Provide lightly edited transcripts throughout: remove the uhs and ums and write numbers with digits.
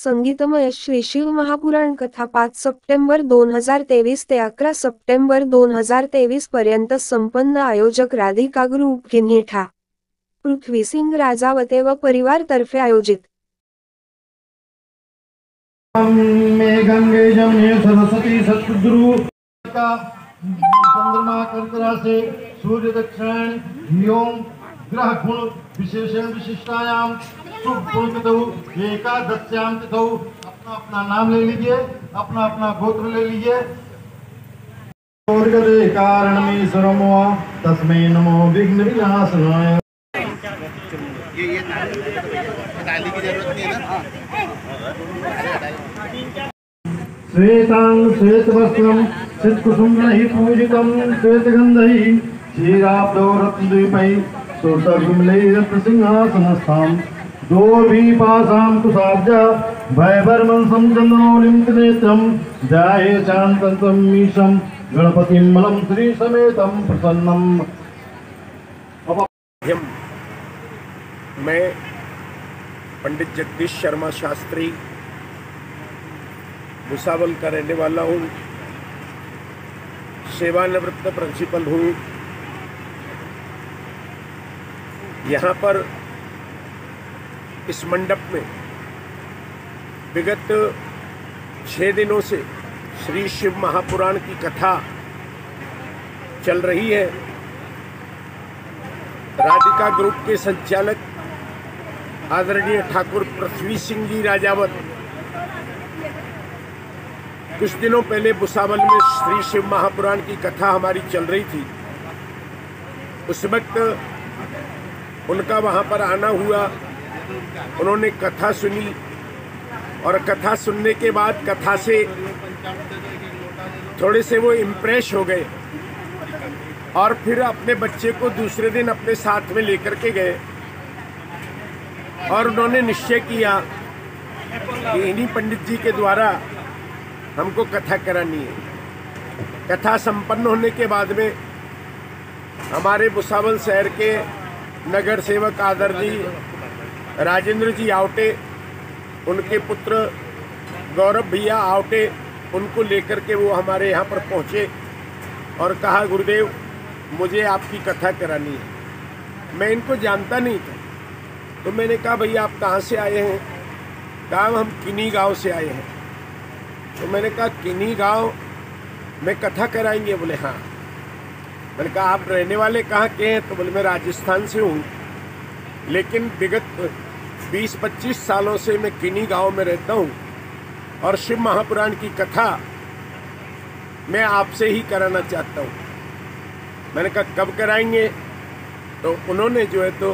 संगीतमय श्री शिव महापुराण कथा 5 सप्टेंबर 2023 ते 11 सप्टेंबर 2023 पर्यंत संपन्न। आयोजक राधिका ग्रुप किन्हीठा, पृथ्वी सिंग राजावते व परिवार तर्फे आयोजित। में गंगे जमुने सरस्वती सतगुरु का चंद्रमा कर्करा से सूर्य दक्षिण योम ग्रह गुण विशेषण विशिष्टायाम शुभ गुणो एकादश्याम तिथौ। अपना अपना नाम ले लीजिए, अपना अपना गोत्र ले लीजिए। कारण में सरमो तस्मै नमो विघ्न विनाशनाय। ये डाली की जरूरत नहीं है ना। श्वेतांग श्वेत वस्त्रम चित्कुसुम्भैः पूजितं श्वेतगन्धैः क्षीराब्धौ रत्नद्वीपैः सुरतगुमलैः रत्नसिंहासनस्थां दोर्भिपाशां कुशाब्जा भयवर्मंसं चन्द्रमौलिं ध्याये शान्तं मीशं गणपतिं मलं श्रीसमेतं प्रसन्नं। मैं पंडित जगदीश शर्मा शास्त्री भुसावल का रहने वाला हूँ, सेवानिवृत्त प्रिंसिपल हूँ। यहाँ पर इस मंडप में विगत 6 दिनों से श्री शिव महापुराण की कथा चल रही है। राधिका ग्रुप के संचालक आदरणीय ठाकुर पृथ्वी सिंह जी राजावत कुछ दिनों पहले भुसावल में श्री शिव महापुराण की कथा हमारी चल रही थी। उस वक्त उनका वहाँ पर आना हुआ, उन्होंने कथा सुनी और कथा सुनने के बाद कथा से थोड़े से वो इम्प्रेस हो गए और फिर अपने बच्चे को दूसरे दिन अपने साथ में लेकर के गए और उन्होंने निश्चय किया कि इन्हीं पंडित जी के द्वारा हमको कथा करानी है। कथा संपन्न होने के बाद में हमारे भुसावल शहर के नगर सेवक आदरणीय राजेंद्र जी आवटे, उनके पुत्र गौरव भैया आवटे, उनको लेकर के वो हमारे यहाँ पर पहुँचे और कहा, गुरुदेव मुझे आपकी कथा करानी है। मैं इनको जानता नहीं था, तो मैंने कहा भैया आप कहाँ से आए हैं? कहा हम किन्ही गांव से आए हैं। तो मैंने कहा किन्ही गांव में कथा कराएंगे? बोले हाँ। मैंने कहा आप रहने वाले कहाँ के हैं? तो बोले मैं राजस्थान से हूँ, लेकिन विगत 20-25 सालों से मैं किन्ही गांव में रहता हूँ और शिव महापुराण की कथा मैं आपसे ही कराना चाहता हूँ। मैंने कहा कब कराएंगे? तो उन्होंने जो है तो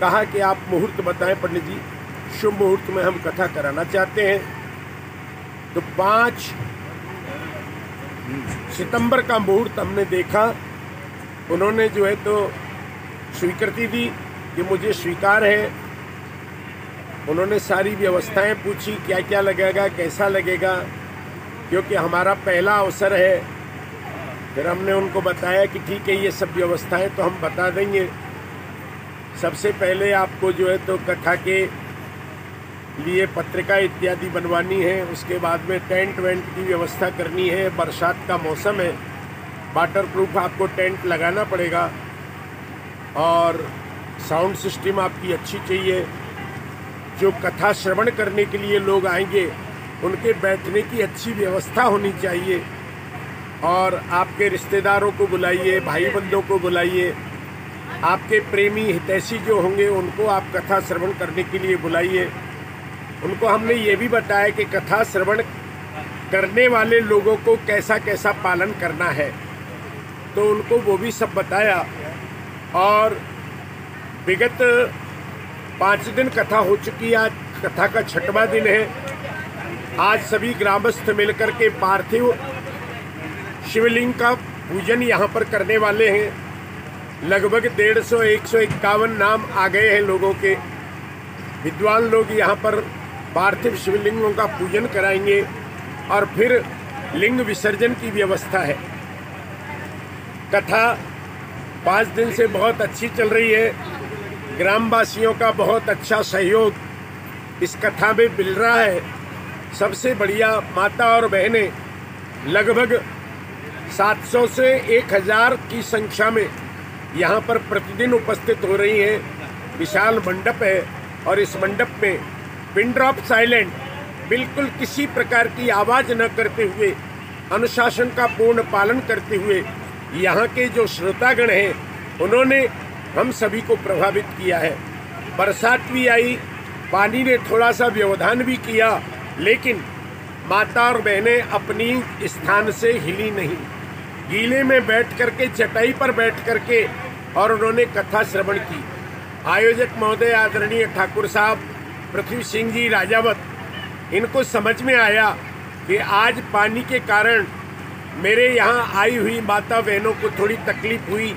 कहा कि आप मुहूर्त बताएं पंडित जी, शुभ मुहूर्त में हम कथा कराना चाहते हैं। तो 5 सितंबर का मुहूर्त हमने देखा। उन्होंने जो है तो स्वीकृति दी कि मुझे स्वीकार है। उन्होंने सारी व्यवस्थाएं पूछी, क्या क्या लगेगा, कैसा लगेगा, क्योंकि हमारा पहला अवसर है। फिर हमने उनको बताया कि ठीक है ये सब व्यवस्थाएं तो हम बता देंगे। सबसे पहले आपको जो है तो कथा के लिए पत्रिका इत्यादि बनवानी है, उसके बाद में टेंट वेंट की व्यवस्था करनी है। बरसात का मौसम है, वाटर प्रूफ आपको टेंट लगाना पड़ेगा और साउंड सिस्टम आपकी अच्छी चाहिए। जो कथा श्रवण करने के लिए लोग आएंगे उनके बैठने की अच्छी व्यवस्था होनी चाहिए और आपके रिश्तेदारों को बुलाइए, भाई बंधुओं को बुलाइए, आपके प्रेमी हितैषी जो होंगे उनको आप कथा श्रवण करने के लिए बुलाइए। उनको हमने ये भी बताया कि कथा श्रवण करने वाले लोगों को कैसा कैसा पालन करना है, तो उनको वो भी सब बताया। और विगत 5 दिन कथा हो चुकी है, आज कथा का 6वां दिन है। आज सभी ग्रामस्थ मिलकर के पार्थिव शिवलिंग का पूजन यहाँ पर करने वाले हैं। लगभग 150-151 नाम आ गए हैं लोगों के। विद्वान लोग यहाँ पर पार्थिव शिवलिंगों का पूजन कराएंगे और फिर लिंग विसर्जन की व्यवस्था है। कथा 5 दिन से बहुत अच्छी चल रही है। ग्रामवासियों का बहुत अच्छा सहयोग इस कथा में मिल रहा है। सबसे बढ़िया माता और बहनें लगभग 700 से 1000 की संख्या में यहाँ पर प्रतिदिन उपस्थित हो रही हैं। विशाल मंडप है और इस मंडप में पिन ड्रॉप साइलेंट, बिल्कुल किसी प्रकार की आवाज़ न करते हुए, अनुशासन का पूर्ण पालन करते हुए यहाँ के जो श्रोतागण हैं उन्होंने हम सभी को प्रभावित किया है। बरसात भी आई, पानी ने थोड़ा सा व्यवधान भी किया, लेकिन माता और बहनें अपनी स्थान से हिली नहीं। गीले में बैठ करके, चटाई पर बैठ करके और उन्होंने कथा श्रवण की। आयोजक महोदय आदरणीय ठाकुर साहब पृथ्वी सिंह जी राजावत, इनको समझ में आया कि आज पानी के कारण मेरे यहाँ आई हुई माता बहनों को थोड़ी तकलीफ हुई।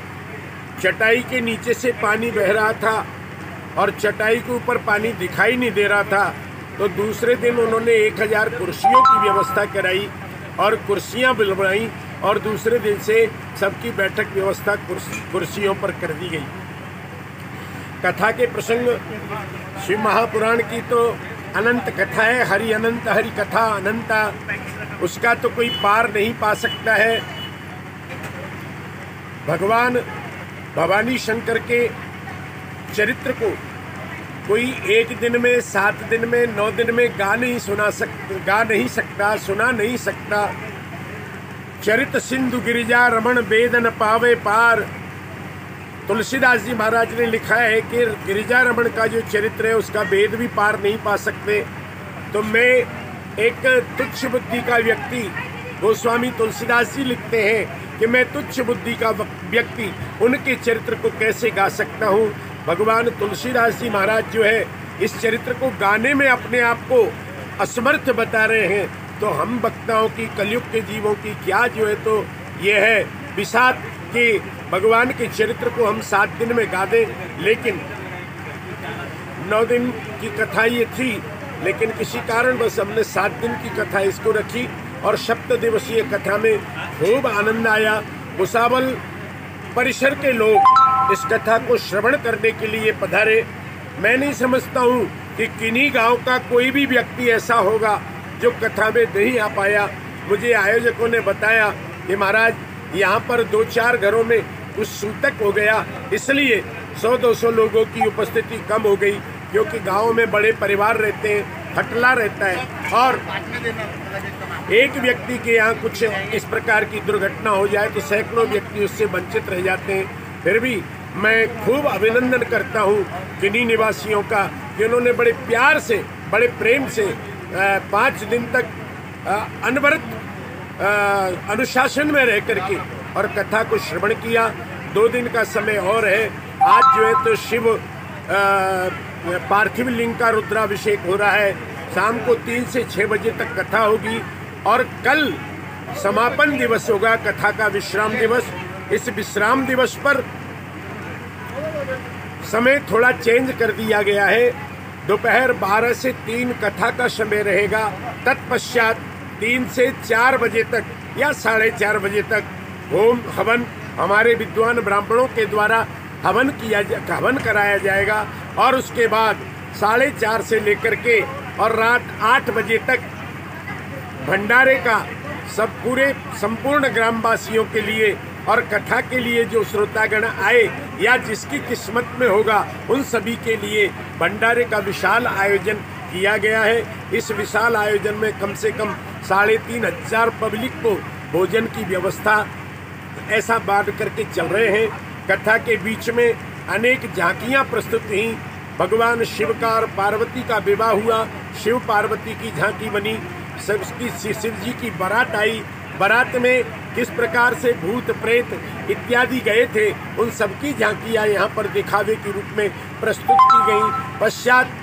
चटाई के नीचे से पानी बह रहा था और चटाई के ऊपर पानी दिखाई नहीं दे रहा था, तो दूसरे दिन उन्होंने 1000 कुर्सियों की व्यवस्था कराई और कुर्सियाँ बुलवाई और दूसरे दिन से सबकी बैठक व्यवस्था कुर्सियों पर कर दी गई। कथा के प्रसंग शिव महापुराण की तो अनंत कथा है। हरि अनंत, हरि कथा अनंता, उसका तो कोई पार नहीं पा सकता है। भगवान भवानी शंकर के चरित्र को कोई एक दिन में, 7 दिन में, 9 दिन में गा नहीं सकता, सुना नहीं सकता। चरित सिंधु गिरिजा रमण वेदन पावे पार। तुलसीदास जी महाराज ने लिखा है कि गिरिजा रमण का जो चरित्र है उसका वेद भी पार नहीं पा सकते। तो मैं एक तुच्छ बुद्धि का व्यक्ति, गोस्वामी तुलसीदास जी लिखते हैं कि मैं तुच्छ बुद्धि का व्यक्ति उनके चरित्र को कैसे गा सकता हूँ। भगवान तुलसीदास जी महाराज जो है इस चरित्र को गाने में अपने आप को असमर्थ बता रहे हैं, तो हम वक्ताओं की, कलयुग के जीवों की क्या जो है तो ये है विषाद कि भगवान के चरित्र को हम 7 दिन में गा दें। लेकिन 9 दिन की कथा ये थी, लेकिन किसी कारण बस हमने 7 दिन की कथा इसको रखी और सप्त दिवसीय कथा में खूब आनंद आया। भुसावल परिसर के लोग इस कथा को श्रवण करने के लिए पधारे। मैं नहीं समझता हूँ कि किन्हीं गांव का कोई भी व्यक्ति ऐसा होगा जो कथा में नहीं आ पाया। मुझे आयोजकों ने बताया कि महाराज यहाँ पर 2-4 घरों में कुछ सूतक हो गया, इसलिए 100-200 लोगों की उपस्थिति कम हो गई, क्योंकि गाँव में बड़े परिवार रहते हैं, हटला रहता है और एक व्यक्ति के यहाँ कुछ इस प्रकार की दुर्घटना हो जाए तो सैकड़ों व्यक्ति उससे वंचित रह जाते हैं। फिर भी मैं खूब अभिनंदन करता हूँ किन्हीं निवासियों का कि उन्होंने बड़े प्यार से, बड़े प्रेम से 5 दिन तक अनवरत अनुशासन में रह करके और कथा को श्रवण किया। 2 दिन का समय और है। आज जो है तो शिव पार्थिव लिंग का रुद्राभिषेक हो रहा है। शाम को 3 से 6 बजे तक कथा होगी और कल समापन दिवस होगा, कथा का विश्राम दिवस। इस विश्राम दिवस पर समय थोड़ा चेंज कर दिया गया है। दोपहर 12 से 3 कथा का समय रहेगा। तत्पश्चात 3 से 4 बजे तक या 4:30 बजे तक होम हवन हमारे विद्वान ब्राह्मणों के द्वारा हवन कराया जाएगा और उसके बाद 4:30 से लेकर के और रात 8 बजे तक भंडारे का पूरे संपूर्ण ग्रामवासियों के लिए और कथा के लिए जो श्रोतागण आए या जिसकी किस्मत में होगा उन सभी के लिए भंडारे का विशाल आयोजन किया गया है। इस विशाल आयोजन में कम से कम 3500 पब्लिक को भोजन की व्यवस्था ऐसा बांट करके चल रहे हैं। कथा के बीच में अनेक झांकियां प्रस्तुत हुई। भगवान शिव का और पार्वती का विवाह हुआ, शिव पार्वती की झांकी बनी, शिव जी की बारात आई। बारात में किस प्रकार से भूत प्रेत इत्यादि गए थे, उन सबकी झांकियाँ यहाँ पर दिखावे के रूप में प्रस्तुत की गई। पश्चात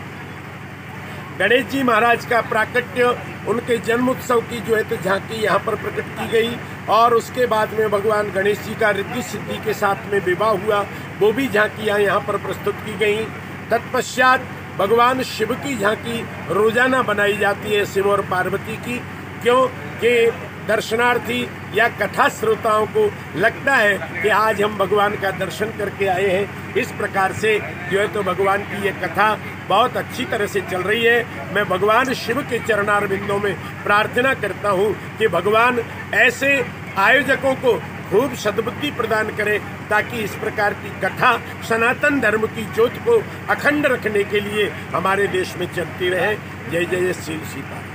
गणेश जी महाराज का प्राकट्य, उनके जन्म उत्सव की जो है तो झांकी यहाँ पर प्रकट की गई और उसके बाद में भगवान गणेश जी का रिद्धि सिद्धि के साथ में विवाह हुआ, वो भी झांकियाँ यहाँ पर प्रस्तुत की गई। तत्पश्चात भगवान शिव की झांकी रोजाना बनाई जाती है, शिव और पार्वती की, क्योंकि दर्शनार्थी या कथा श्रोताओं को लगता है कि आज हम भगवान का दर्शन करके आए हैं। इस प्रकार से जो है तो भगवान की ये कथा बहुत अच्छी तरह से चल रही है। मैं भगवान शिव के चरणारविंदों में प्रार्थना करता हूँ कि भगवान ऐसे आयोजकों को खूब सद्बुद्धि प्रदान करे ताकि इस प्रकार की कथा सनातन धर्म की ज्योत को अखंड रखने के लिए हमारे देश में चलती रहे। जय जय श्री सीता।